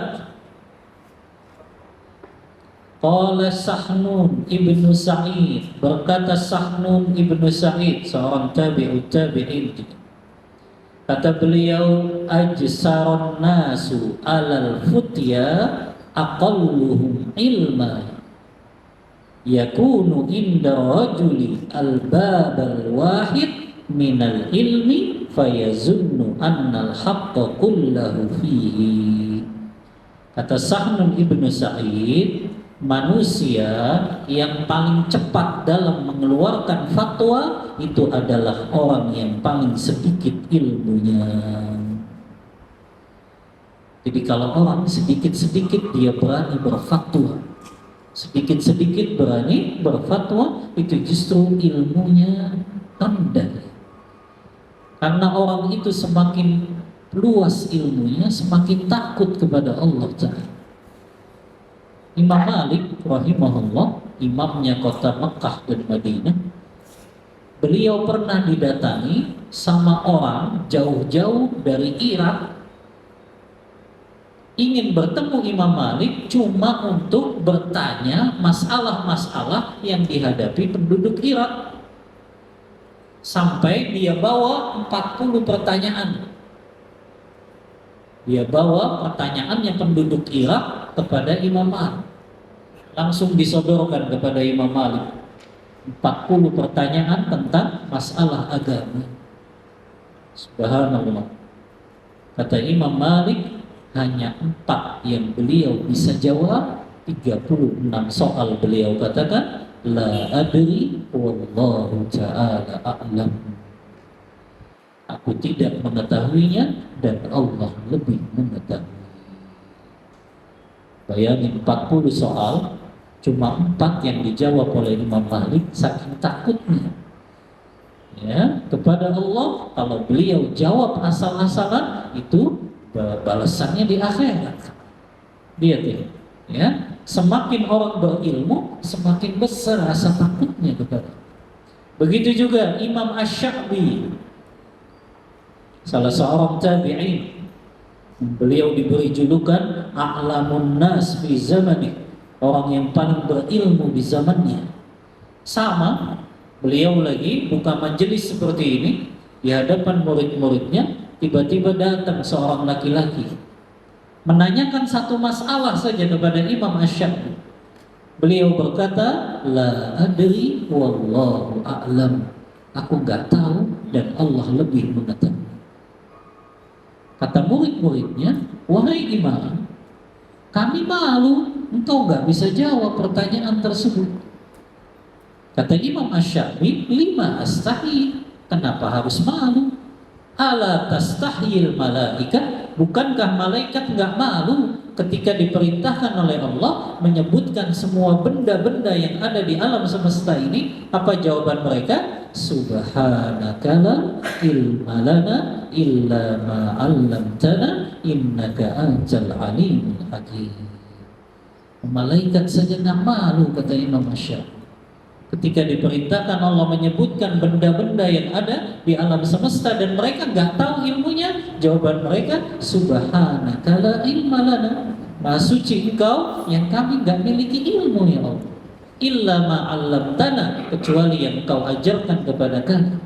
[SPEAKER 1] qala Sahnun ibnu Sa'id, berkata Sahnun ibnu Sa'id, seorang tabi'ut tabi'in, kata beliau, ajsarun nasu alal futya aqalluhum ilma yakunu inda rajuli al-babal wahid minal ilmi fayazunnu annal haqqa kullahu fihi. Kata Sahnun ibnu Sa'id, manusia yang paling cepat dalam mengeluarkan fatwa itu adalah orang yang paling sedikit ilmunya. Jadi kalau orang sedikit-sedikit dia berani berfatwa, sedikit-sedikit berani berfatwa, itu justru ilmunya rendah. Karena orang itu semakin luas ilmunya, semakin takut kepada Allah Ta'ala. Imam Malik rahimahullah, imamnya kota Mekah dan Madinah, beliau pernah didatangi sama orang jauh-jauh dari Irak, ingin bertemu Imam Malik cuma untuk bertanya masalah-masalah yang dihadapi penduduk Irak. sampai dia bawa 40 pertanyaan. Dia bawa pertanyaannya penduduk Irak kepada Imam Malik. Langsung disodorkan kepada Imam Malik 40 pertanyaan tentang masalah agama. Subhanallah. Kata Imam Malik, hanya 4 yang beliau bisa jawab. 36 soal beliau katakan la adri wallahu ta'ala a'lam. Aku tidak mengetahuinya dan Allah lebih mengetahui. Bayangin 40 soal, cuma 4 yang dijawab oleh Imam Malik, saking takutnya ya kepada Allah. Kalau beliau jawab asal-asalan, itu balasannya di akhirat. Lihat ya, semakin orang berilmu, semakin besar rasa takutnya kepada. Begitu juga Imam Asy-Sya'bi, salah seorang tabi'in. Beliau diberi julukan a'lamun nas fi zamani, orang yang paling berilmu di zamannya. Sama, beliau lagi buka majelis seperti ini di hadapan murid-muridnya. Tiba-tiba datang seorang laki-laki menanyakan satu masalah saja kepada Imam Asy-Sya'bi. Beliau berkata, la adri wallahu a'lam. Aku enggak tahu dan Allah lebih mengetahui. Kata murid-muridnya, wahai Imam, kami malu engkau enggak bisa jawab pertanyaan tersebut. Kata Imam Asy-Sya'bi, lima astahi, kenapa harus malu? Ala tastahyil malaikat, bukankah malaikat enggak malu ketika diperintahkan oleh Allah menyebutkan semua benda-benda yang ada di alam semesta ini? Apa jawaban mereka? Subhanaka la ilma lana illa ma 'allamtana innaka antal alimul hakim. Malaikat saja enggak malu, kata Imam Asy-Sya'bi, ketika diperintahkan Allah menyebutkan benda-benda yang ada di alam semesta dan mereka enggak tahu ilmunya. Jawaban mereka, subhanaka la ilma lana, maha suci engkau yang kami enggak miliki ilmu ya Allah. Illa ma 'allamtana, kecuali yang engkau ajarkan kepada kami.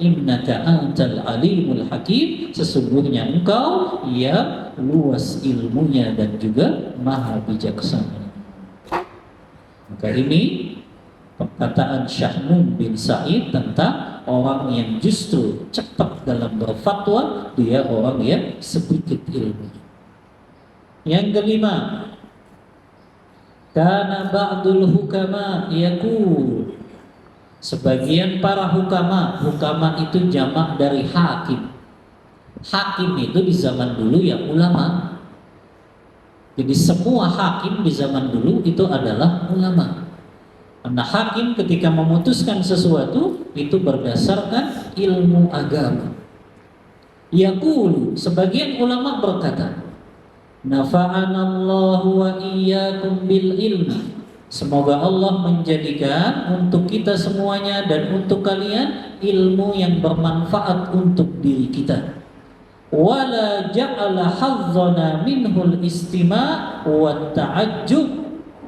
[SPEAKER 1] Innaka antal alimul hakim, sesungguhnya engkau yang luas ilmunya dan juga maha bijaksana. Maka ini perkataan Syahnun bin Sa'id tentang orang yang justru cepat dalam berfatwa, dia orang yang sedikit ilmu. Yang kelima, kana ba'dul hukama yaqul, sebagian para hukama itu jamak dari hakim. Hakim itu di zaman dulu ya ulama. Jadi semua hakim di zaman dulu itu adalah ulama. Karena hakim ketika memutuskan sesuatu itu berdasarkan ilmu agama. Yaqulu, sebagian ulama berkata, nafa'anallahu wa iyyakum bil ilmi, semoga Allah menjadikan untuk kita semuanya dan untuk kalian ilmu yang bermanfaat untuk diri kita. Wala ja'ala hazzana minhul istima' wa ta'ajjub,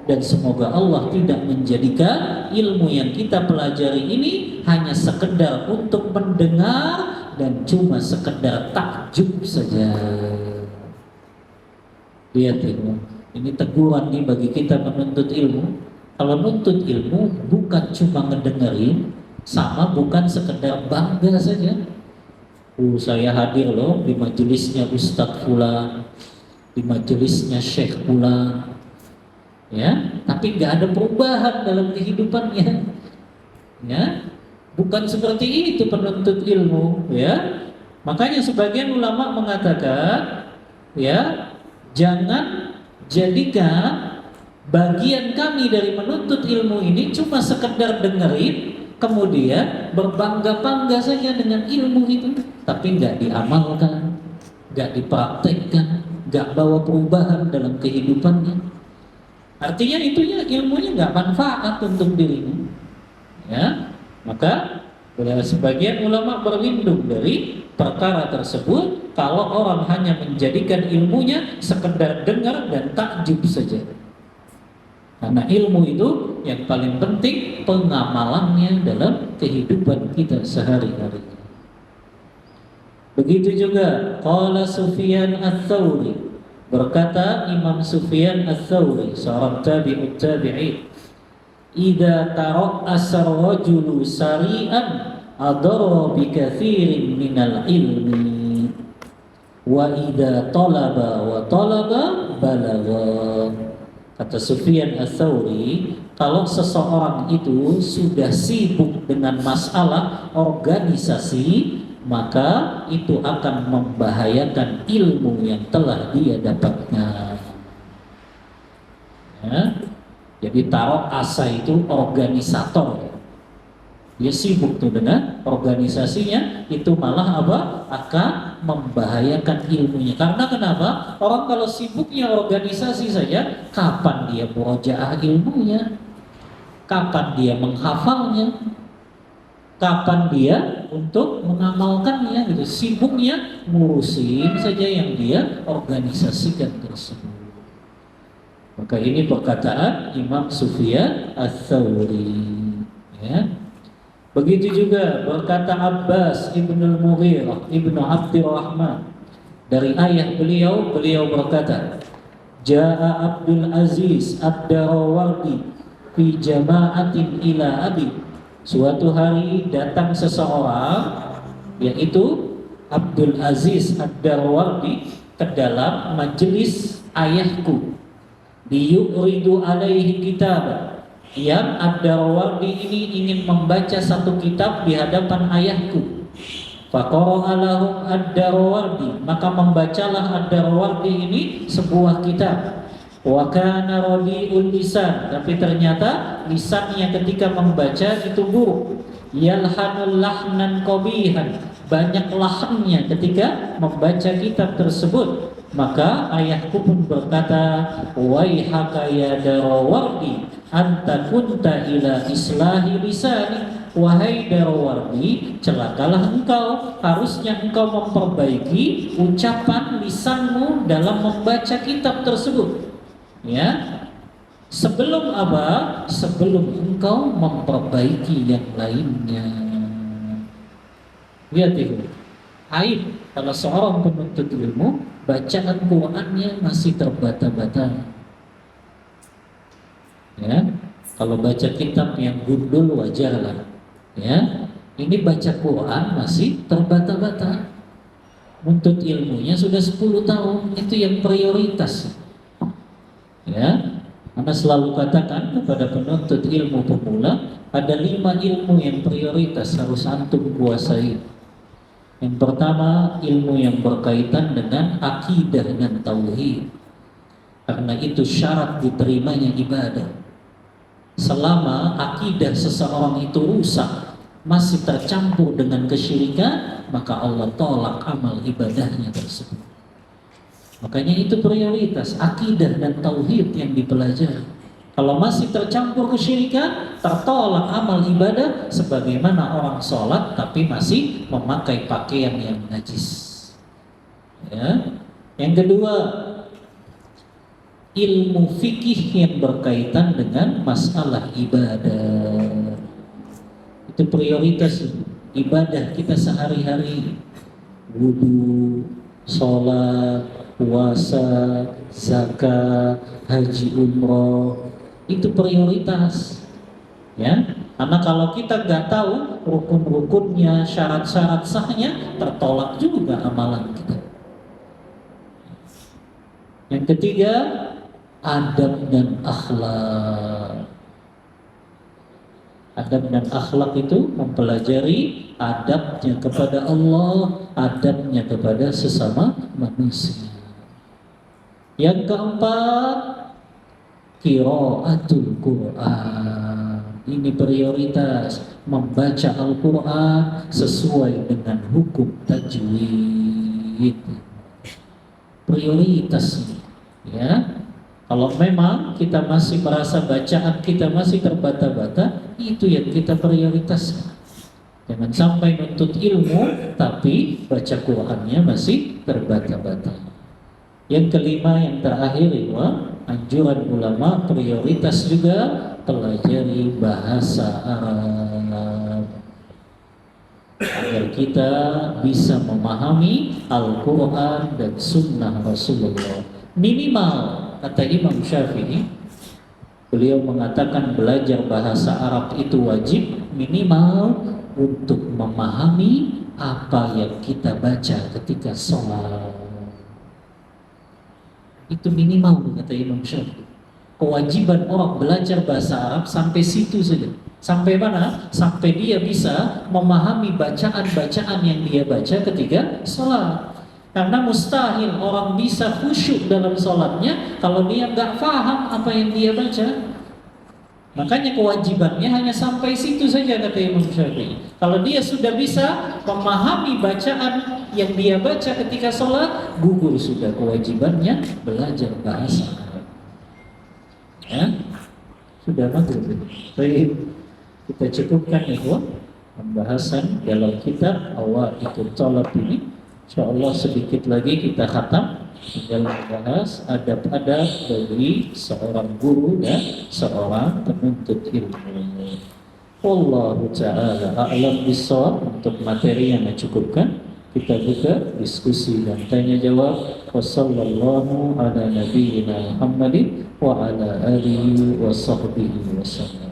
[SPEAKER 1] dan semoga Allah tidak menjadikan ilmu yang kita pelajari ini hanya sekedar untuk mendengar dan cuma sekedar takjub saja. Lihat ini teguran nih bagi kita menuntut ilmu. Kalau menuntut ilmu bukan cuma ngedengerin, sama bukan sekedar bangga saja. Saya hadir loh di majelisnya Ustadz Fulan, di majelisnya Syekh Fulan, ya, tapi nggak ada perubahan dalam kehidupannya, ya, bukan seperti itu penuntut ilmu, ya. Makanya sebagian ulama mengatakan, ya, jangan jadikan bagian kami dari menuntut ilmu ini cuma sekedar dengerin, kemudian berbangga-bangga saja dengan ilmu itu, tapi nggak diamalkan, nggak dipraktekkan, nggak bawa perubahan dalam kehidupannya. Artinya itunya ilmunya nggak manfaat untuk dirimu, ya. Maka sebagian ulama berlindung dari perkara tersebut. Kalau orang hanya menjadikan ilmunya sekedar dengar dan takjub saja, Karena ilmu itu yang paling penting pengamalannya dalam kehidupan kita sehari-hari. Begitu juga qala Sufyan Ats-Tsauri, berkata Imam Sufyan Ats-Tsauri, seorang tabi'ut tabi'in, idza tara'asa ar-rajulu sari'an adara bi katsirin minal ilmi wa idza talaba wa talaba balagha. Kata Sufyan Ats-Tsauri, kalau seseorang itu sudah sibuk dengan masalah organisasi, maka itu akan membahayakan ilmu yang telah dia dapatkan. Ya. Jadi taruh asa itu organisator. Dia sibuk tuh dengan organisasinya, itu malah apa? Akan membahayakan ilmunya. Karena kenapa? Orang kalau sibuknya organisasi saja, kapan dia murojaah ilmunya? Kapan dia menghafalnya? Kapan dia untuk mengamalkannya gitu? Sibuknya ngurusin saja yang dia organisasikan tersebut. Maka ini perkataan Imam Sufyan Ats-Tsauri. Ya. Begitu juga berkata Abbas ibnul Mughirah ibnu Abdurrahman, dari ayah beliau berkata, Ja'a Abdul Aziz Ad-Darawardi fi jama'atin ila abi. Suatu hari datang seseorang, yaitu Abdul Aziz Ad-Darawardi, ke dalam majelis ayahku. Liyuridu alaihi kitab, yang Ad-Darawardi ini ingin membaca satu kitab di hadapan ayahku. Faqara'a lahu Ad-Darawardi, maka membacalah Ad-Darawardi ini sebuah kitab. Wa kana radiul lisan, tapi ternyata lisannya ketika membaca itu buruk. Yalhanul lahnan qabihan, banyak lahannya ketika membaca kitab tersebut. Maka ayahku pun berkata, waihaka ya Darawardi, anta kunta ila islahi lisani. Wahai Darawardi, celakalah engkau, harusnya engkau memperbaiki ucapan lisanmu dalam membaca kitab tersebut. Ya, sebelum apa? Sebelum engkau memperbaiki yang lainnya. Lihat itu, aib kalau seorang penuntut ilmu bacaan Qur'annya masih terbata-bata. Ya, kalau baca kitab yang gundul wajarlah. Ya, ini baca Quran masih terbata-bata. Menuntut ilmunya sudah 10 tahun, itu yang prioritas. Ya, Anda selalu katakan kepada penuntut ilmu pemula, ada 5 ilmu yang prioritas harus antum kuasai. Yang pertama, ilmu yang berkaitan dengan akidah dan tauhid. Karena itu syarat diterimanya ibadah. Selama akidah seseorang itu rusak, masih tercampur dengan kesyirikan, maka Allah tolak amal ibadahnya tersebut. Makanya itu prioritas, akidah dan tauhid yang dipelajari. Kalau masih tercampur kesyirikan, tertolak amal ibadah, sebagaimana orang sholat tapi masih memakai pakaian yang najis. Ya. Yang kedua, ilmu fikih yang berkaitan dengan masalah ibadah. Itu prioritas ibadah kita sehari-hari. Wudu, sholat, puasa, zakat, haji, umroh, itu prioritas. Ya, karena kalau kita nggak tahu rukun-rukunnya, syarat-syarat sahnya, tertolak juga amalan kita. Yang ketiga, adab dan akhlak. Adab dan akhlak itu mempelajari adabnya kepada Allah, adabnya kepada sesama manusia. Yang keempat, qiraatul Quran. Ini prioritas, membaca Al-Quran sesuai dengan hukum tajwid. Prioritas, ya. Kalau memang kita masih merasa bacaan kita masih terbata-bata, itu yang kita prioritaskan. Jangan sampai nuntut ilmu tapi baca Qurannya masih terbata-bata. Yang kelima, yang terakhir, anjuran ulama prioritas juga pelajari bahasa Arab agar kita bisa memahami Al-Quran dan Sunnah Rasulullah. Minimal, kata Imam Syafi'i, beliau mengatakan belajar bahasa Arab itu wajib minimal untuk memahami apa yang kita baca ketika sholat. Itu minimal, kata Imam Syafi'i. Kewajiban orang belajar bahasa Arab sampai situ saja. Sampai mana? Sampai dia bisa memahami bacaan-bacaan yang dia baca ketika sholat. Karena mustahil orang bisa khusyuk dalam sholatnya kalau dia nggak paham apa yang dia baca. Makanya kewajibannya hanya sampai situ saja, kata Imam Syafi'i. Kalau dia sudah bisa memahami bacaan yang dia baca ketika sholat, gugur sudah kewajibannya belajar bahasa Arab. Ya, sudah maghrib. Baik, kita cukupkan itu pembahasan dalam kitab Awaiqut Thalab ini. Insyaallah sedikit lagi kita khatam, tinggal membahas adab-adab bagi seorang guru dan seorang penuntut ilmu. Wallahu ta'ala a'lam bishawab. Untuk materi yang mencukupkan, kita buka diskusi dan tanya jawab. Wassallallahu ala nabiyyina Muhammadin wa ala alihi wa sahbihi wasallam.